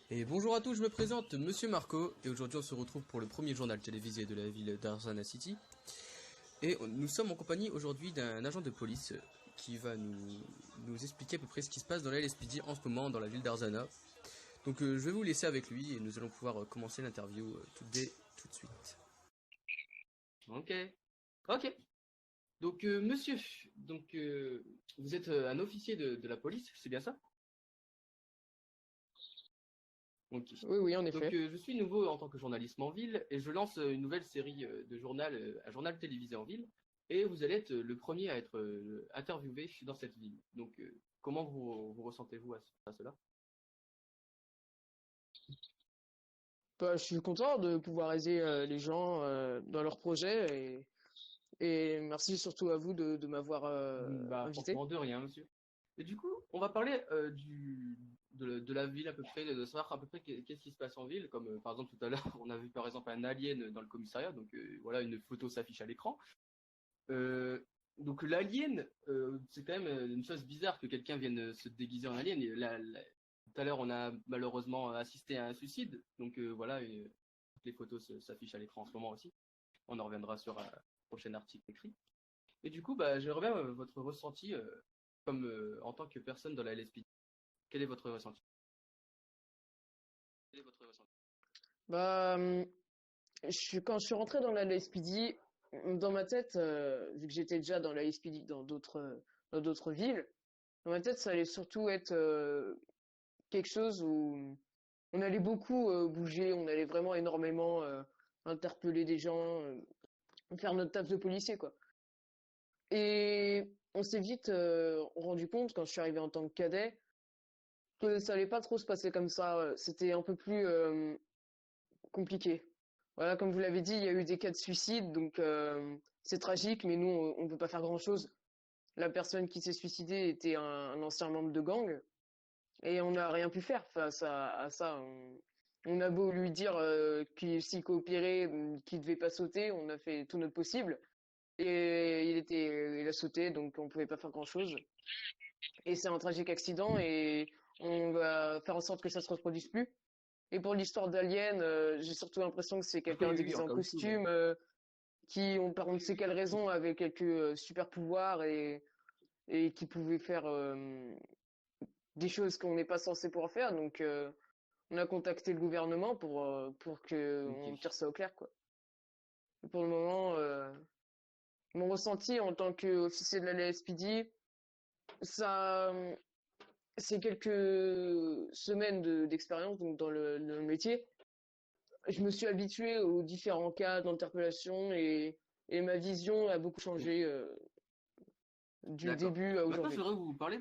Et bonjour à tous, je me présente Monsieur Marco, et aujourd'hui on se retrouve pour le premier journal télévisé de la ville d'Arzana City. Et nous sommes en compagnie aujourd'hui d'un agent de police qui va nous expliquer à peu près ce qui se passe dans la LSPD en ce moment dans la ville d'Arzana. Donc je vais vous laisser avec lui et nous allons pouvoir commencer l'interview tout de suite. Ok, ok. Donc monsieur, vous êtes un officier de la police, c'est bien ça? Ok. Oui, oui, en Donc, effet. je suis nouveau en tant que journaliste en ville et je lance une nouvelle série de journal, un journal télévisé en ville. Et vous allez être le premier à être interviewé dans cette ville. Donc, comment vous ressentez-vous à cela? Bah, je suis content de pouvoir aider les gens dans leurs projets et merci surtout à vous de m'avoir Bah, invité. franchement, de rien, monsieur. Et du coup, on va parler de la ville à peu près, de savoir à peu près qu'est-ce qui se passe en ville. Comme par exemple tout à l'heure, on a vu par exemple un alien dans le commissariat. Donc, voilà, une photo s'affiche à l'écran. Euh, donc l'alien, c'est quand même une chose bizarre que quelqu'un vienne se déguiser en alien. Et tout à l'heure, on a malheureusement assisté à un suicide. Donc voilà, toutes les photos s'affichent à l'écran en ce moment aussi. On en reviendra sur un prochain article écrit. Et du coup, bah, j'aimerais bien votre ressenti comme en tant que personne dans la LSP. Quel est votre ressenti? Quel est votre ressenti? Bah, quand je suis rentré dans la LSPD, dans ma tête, vu que j'étais déjà dans la LSPD dans d'autres villes, dans ma tête, ça allait surtout être quelque chose où on allait beaucoup bouger, on allait vraiment énormément interpeller des gens, faire notre taf de policier, quoi. Et on s'est vite rendu compte, quand je suis arrivé en tant que cadet, que ça allait pas trop se passer comme ça. C'était un peu plus compliqué. Voilà, comme vous l'avez dit, il y a eu des cas de suicide, donc c'est tragique, mais nous, on peut pas faire grand-chose. La personne qui s'est suicidée était un ancien membre de gang, et on n'a rien pu faire face à ça. On a beau lui dire s'il coopérait, qu'il devait pas sauter, on a fait tout notre possible. Et il a sauté, donc on pouvait pas faire grand-chose. Et c'est un tragique accident et on va faire en sorte que ça se reproduise plus. Et pour l'histoire d'Alien, j'ai surtout l'impression que c'est quelqu'un Oui, oui, déguisé en en cas où. costume, qui, par on ne sait quelle raison, avait quelques super pouvoirs et qui pouvait faire des choses qu'on n'est pas censé pouvoir faire. Donc, on a contacté le gouvernement pour que Ok. on tire ça au clair, quoi. Et pour le moment, mon ressenti en tant qu'officier de la LSPD, ça, c'est quelques semaines d'expérience donc dans le métier. Je me suis habitué aux différents cas d'interpellation et ma vision a beaucoup changé du D'accord. début à Maintenant, je aujourd'hui. voudrais vous parler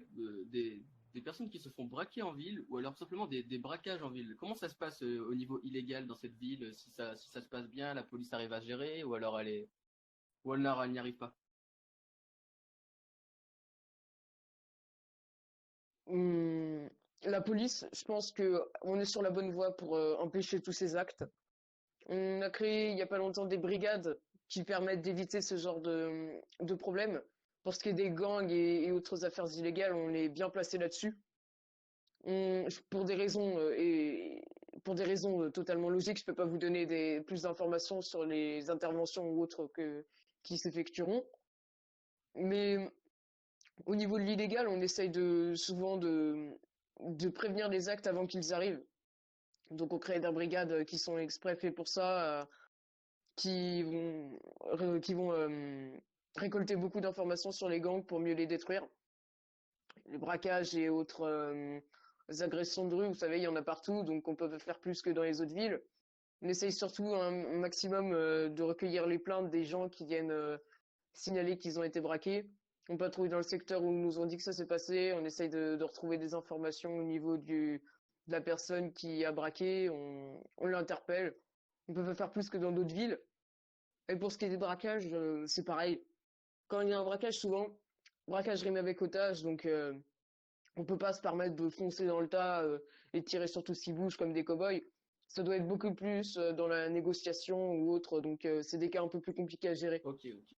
des personnes qui se font braquer en ville ou alors simplement des braquages en ville. Comment ça se passe au niveau illégal dans cette ville? Si ça se passe bien, la police arrive à gérer ou alors elle n'y arrive pas. Hum, la police, je pense que on est sur la bonne voie pour empêcher tous ces actes. On a créé il n'y a pas longtemps des brigades qui permettent d'éviter ce genre de problème. Pour ce qui est des gangs et autres affaires illégales, on est bien placé là-dessus. Pour des raisons pour des raisons totalement logiques, je peux pas vous donner plus d'informations sur les interventions ou autres qui s'effectueront. Mais au niveau de l'illégal, on essaye souvent de prévenir les actes avant qu'ils arrivent. Donc on crée des brigades qui sont exprès faites pour ça, qui vont récolter beaucoup d'informations sur les gangs pour mieux les détruire. Les braquages et autres agressions de rue, vous savez, il y en a partout, donc on peut faire plus que dans les autres villes. On essaye surtout un maximum de recueillir les plaintes des gens qui viennent signaler qu'ils ont été braqués. On patrouille dans le secteur où ils nous ont dit que ça s'est passé. On essaye de retrouver des informations au niveau de la personne qui a braqué. On l'interpelle. On peut pas faire plus que dans d'autres villes. Et pour ce qui est des braquages, c'est pareil. Quand il y a un braquage, souvent, braquage rime avec otage, donc on peut pas se permettre de foncer dans le tas et tirer sur tout ce qui bouge comme des cow-boys. Ça doit être beaucoup plus dans la négociation ou autre, donc c'est des cas un peu plus compliqués à gérer. Ok, ok.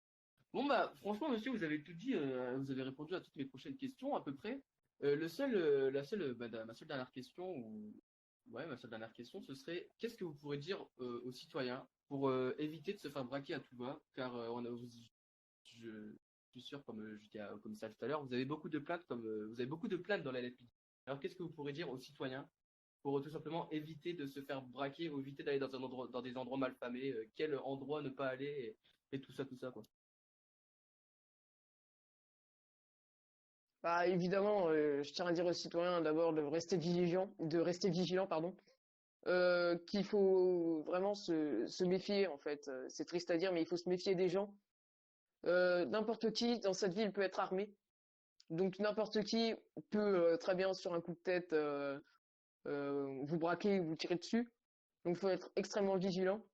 Bon bah franchement monsieur, vous avez tout dit, vous avez répondu à toutes mes prochaines questions à peu près. La seule, ma seule dernière question Ouais, ma seule dernière question, ce serait qu'est-ce que vous pourrez dire aux citoyens pour éviter de se faire braquer à tout va? Car je suis sûr, comme je disais au commissaire tout à l'heure, vous avez beaucoup de plaintes vous avez beaucoup de plaintes dans la LFP. Alors qu'est-ce que vous pourrez dire aux citoyens pour tout simplement éviter de se faire braquer ou éviter d'aller dans des endroits mal famés, quel endroit ne pas aller et tout ça, quoi. Bah, évidemment, je tiens à dire aux citoyens d'abord de rester vigilants, pardon, qu'il faut vraiment se méfier en fait. C'est triste à dire, mais il faut se méfier des gens. N'importe qui dans cette ville peut être armé, donc n'importe qui peut très bien sur un coup de tête vous braquer, vous tirer dessus. Donc il faut être extrêmement vigilant.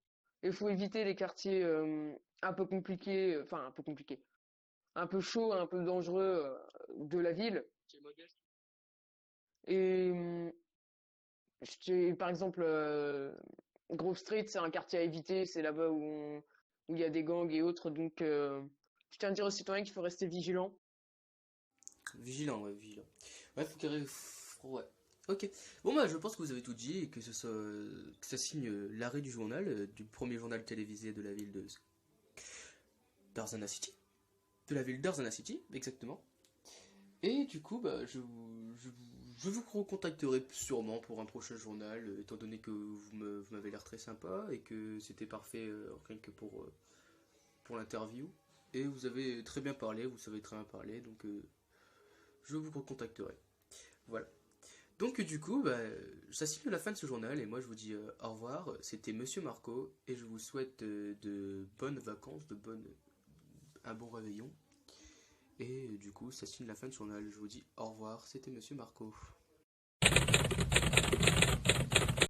Il faut éviter les quartiers un peu compliqués, enfin un peu compliqués, un peu chauds, un peu dangereux de la ville. Et par exemple, Grove Street, c'est un quartier à éviter, c'est là-bas où il y a des gangs et autres, donc je tiens à dire aux citoyens qu'il faut rester vigilant. Vigilant, ouais, vigilant. Ouais, faut carré. Ouais. Ok. Bon, bah, je pense que vous avez tout dit et que que ça signe l'arrêt du journal, du premier journal télévisé de la ville de d'Arzana City. De la ville d'Arzana City, exactement. Et du coup, bah, je vous recontacterai sûrement pour un prochain journal, étant donné que vous m'avez l'air très sympa et que c'était parfait rien que pour l'interview. Et vous avez très bien parlé, vous savez très bien parler, donc je vous recontacterai. Voilà. Donc du coup, bah, ça signe la fin de ce journal et moi je vous dis au revoir. C'était Monsieur Marco et je vous souhaite de bonnes vacances, un bon réveillon. Et du coup, ça signe la fin de ce journal. Je vous dis au revoir. C'était Monsieur Marco.